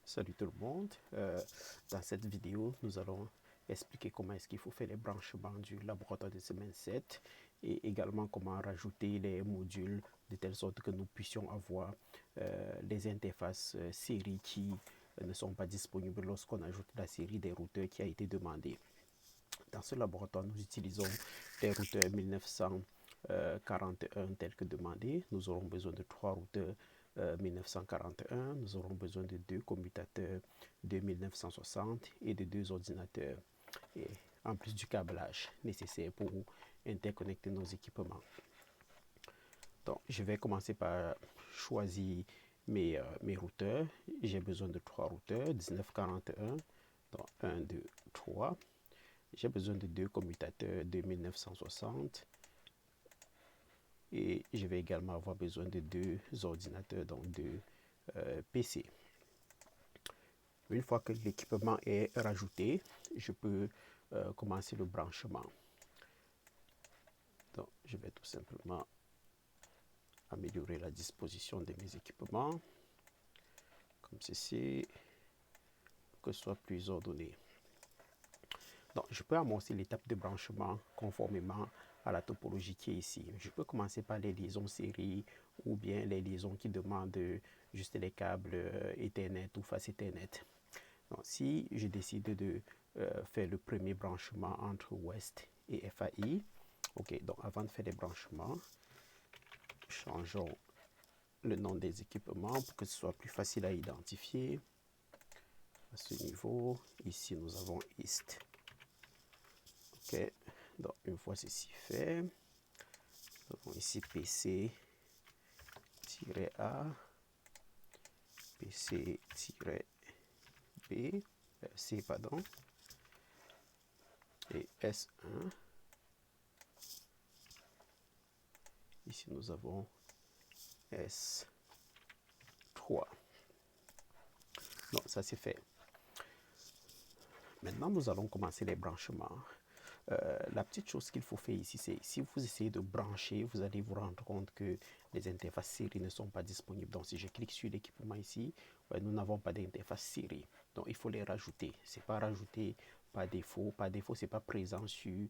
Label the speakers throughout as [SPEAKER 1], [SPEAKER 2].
[SPEAKER 1] Salut tout le monde. Dans cette vidéo, nous allons expliquer comment est-ce qu'il faut faire les branchements du laboratoire de semaine 7 et également comment rajouter les modules de telle sorte que nous puissions avoir les interfaces série qui ne sont pas disponibles lorsqu'on ajoute la série des routeurs qui a été demandée. Dans ce laboratoire, nous utilisons les routeurs 1941 tels que demandé. Nous aurons besoin de 3 routeurs 1941. Nous aurons besoin de 2 commutateurs de 1960 et de 2 ordinateurs. Et en plus du câblage nécessaire pour interconnecter nos équipements. Donc, je vais commencer par choisir mes routeurs. J'ai besoin de 3 routeurs 1941. Donc, 1, 2, 3. J'ai besoin de 2 commutateurs de 1960 et je vais également avoir besoin de 2 ordinateurs, donc 2 PC. Une fois que l'équipement est rajouté, je peux commencer le branchement. Donc, je vais tout simplement améliorer la disposition de mes équipements, comme ceci, pour que ce soit plus ordonné. Donc, je peux amorcer l'étape de branchement conformément à la topologie qui est ici. Je peux commencer par les liaisons série ou bien les liaisons qui demandent juste les câbles Ethernet ou face Ethernet. Donc, si je décide de faire le premier branchement entre West et FAI, ok, donc avant de faire les branchements, changeons le nom des équipements pour que ce soit plus facile à identifier. À ce niveau, ici nous avons East. Ok, donc une fois ceci fait, nous avons ici PC-A, PC-B, C pardon, et S1. Ici nous avons S3. Donc ça c'est fait. Maintenant nous allons commencer les branchements. La petite chose qu'il faut faire ici, c'est si vous essayez de brancher, vous allez vous rendre compte que les interfaces série ne sont pas disponibles. Donc si je clique sur l'équipement ici, nous n'avons pas d'interface série. Donc il faut les rajouter. C'est pas rajouté par défaut. Par défaut, c'est pas présent sur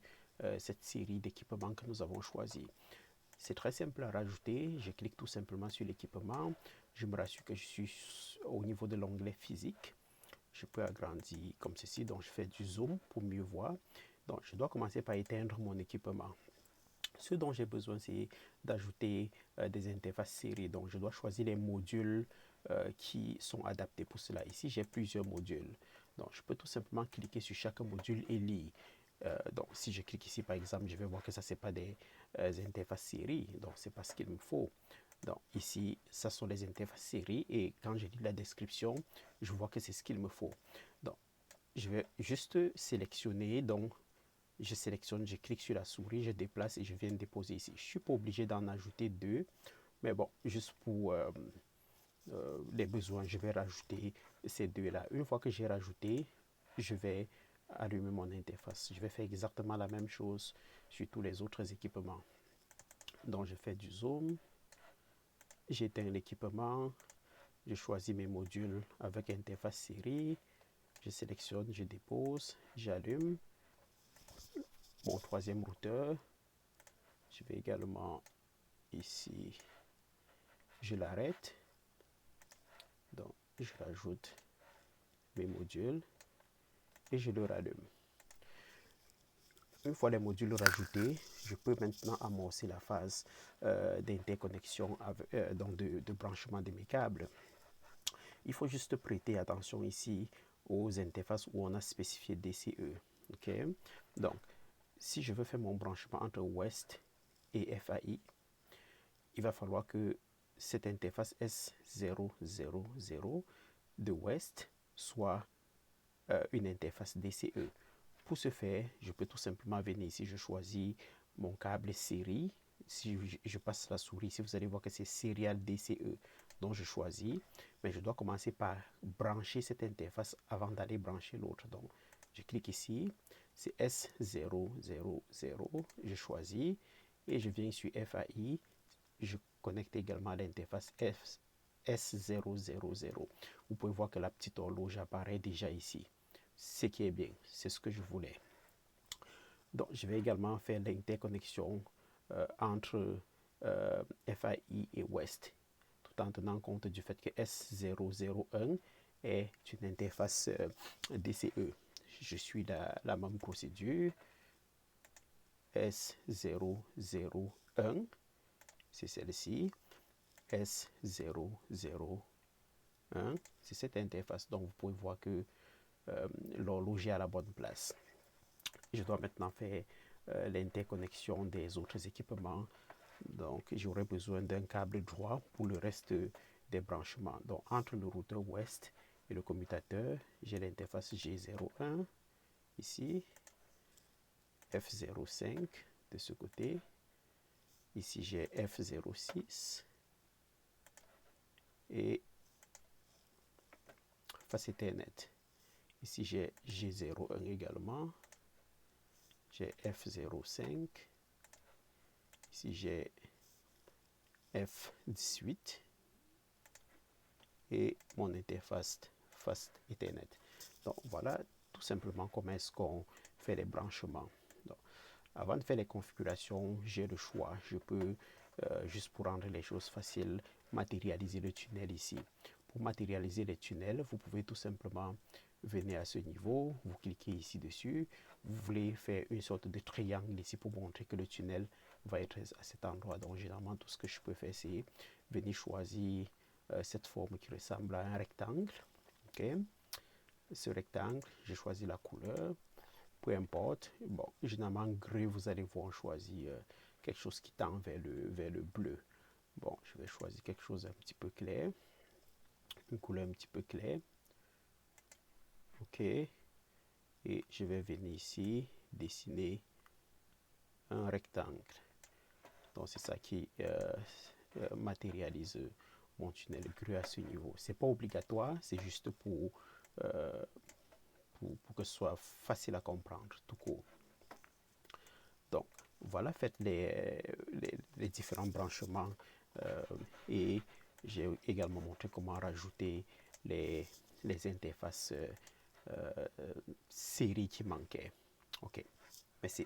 [SPEAKER 1] cette série d'équipements que nous avons choisi. C'est très simple à rajouter. Je clique tout simplement sur l'équipement. Je me rassure que je suis au niveau de l'onglet physique. Je peux agrandir comme ceci. Donc je fais du zoom pour mieux voir. Donc, je dois commencer par éteindre mon équipement. Ce dont j'ai besoin, c'est d'ajouter des interfaces série. Donc, je dois choisir les modules qui sont adaptés pour cela. Ici, j'ai plusieurs modules. Donc, je peux tout simplement cliquer sur chaque module et lire. Donc, si je clique ici, par exemple, je vais voir que ça, ce n'est pas des interfaces série. Donc, ce n'est pas ce qu'il me faut. Donc, ici, ça sont les interfaces série. Et quand je lis la description, je vois que c'est ce qu'il me faut. Donc, je vais juste sélectionner. Donc, je sélectionne, je clique sur la souris, je déplace et je viens déposer ici. Je ne suis pas obligé d'en ajouter 2, mais bon, juste pour les besoins, je vais rajouter ces 2-là. Une fois que j'ai rajouté, je vais allumer mon interface. Je vais faire exactement la même chose sur tous les autres équipements. Donc, je fais du zoom, j'éteins l'équipement, je choisis mes modules avec interface série, je sélectionne, je dépose, j'allume mon troisième routeur. Je vais également ici, je l'arrête. Donc, je rajoute mes modules et je le rallume. Une fois les modules rajoutés, je peux maintenant amorcer la phase d'interconnexion, donc de branchement de mes câbles. Il faut juste prêter attention ici aux interfaces où on a spécifié DCE. Ok, donc, si je veux faire mon branchement entre West et FAI, il va falloir que cette interface S000 de West soit une interface DCE. Pour ce faire, je peux tout simplement venir ici, je choisis mon câble série. Si je passe la souris ici, vous allez voir que c'est Serial DCE. Donc je choisis, mais je dois commencer par brancher cette interface avant d'aller brancher l'autre. Donc je clique ici, c'est S000, je choisis et je viens sur FAI. Je connecte également l'interface S000. Vous pouvez voir que la petite horloge apparaît déjà ici. Ce qui est bien, c'est ce que je voulais. Donc, je vais également faire l'interconnexion entre FAI et West, tout en tenant compte du fait que S001 est une interface DCE. Je suis la même procédure. S001, c'est celle-ci. S001, c'est cette interface. Donc, vous pouvez voir que l'horloge est à la bonne place. Je dois maintenant faire l'interconnexion des autres équipements. Donc, j'aurai besoin d'un câble droit pour le reste des branchements. Donc, entre le routeur West et le commutateur, j'ai l'interface G01 ici, F05 de ce côté. Ici, j'ai F06 et face Ethernet. Ici, j'ai G01 également. J'ai F05. Ici, j'ai F18 et mon interface Fast Ethernet. Donc, voilà tout simplement comment est-ce qu'on fait les branchements. Donc, avant de faire les configurations, j'ai le choix. Je peux, juste pour rendre les choses faciles, matérialiser le tunnel ici. Pour matérialiser les tunnels, vous pouvez tout simplement venir à ce niveau, vous cliquez ici dessus. Vous voulez faire une sorte de triangle ici pour montrer que le tunnel va être à cet endroit. Donc, généralement, tout ce que je peux faire, c'est venir choisir cette forme qui ressemble à un rectangle. Okay. Ce rectangle, j'ai choisi la couleur. Peu importe. Bon, généralement, gris, vous allez voir choisir quelque chose qui tend vers le bleu. Bon, je vais choisir quelque chose un petit peu clair. Une couleur un petit peu claire. OK. Et je vais venir ici, dessiner un rectangle. Donc, c'est ça qui matérialise mon tunnel gris à ce niveau. C'est pas obligatoire, c'est juste pour que ce soit facile à comprendre, tout court. Donc, voilà, faites les différents branchements et j'ai également montré comment rajouter les interfaces série qui manquaient. OK, merci.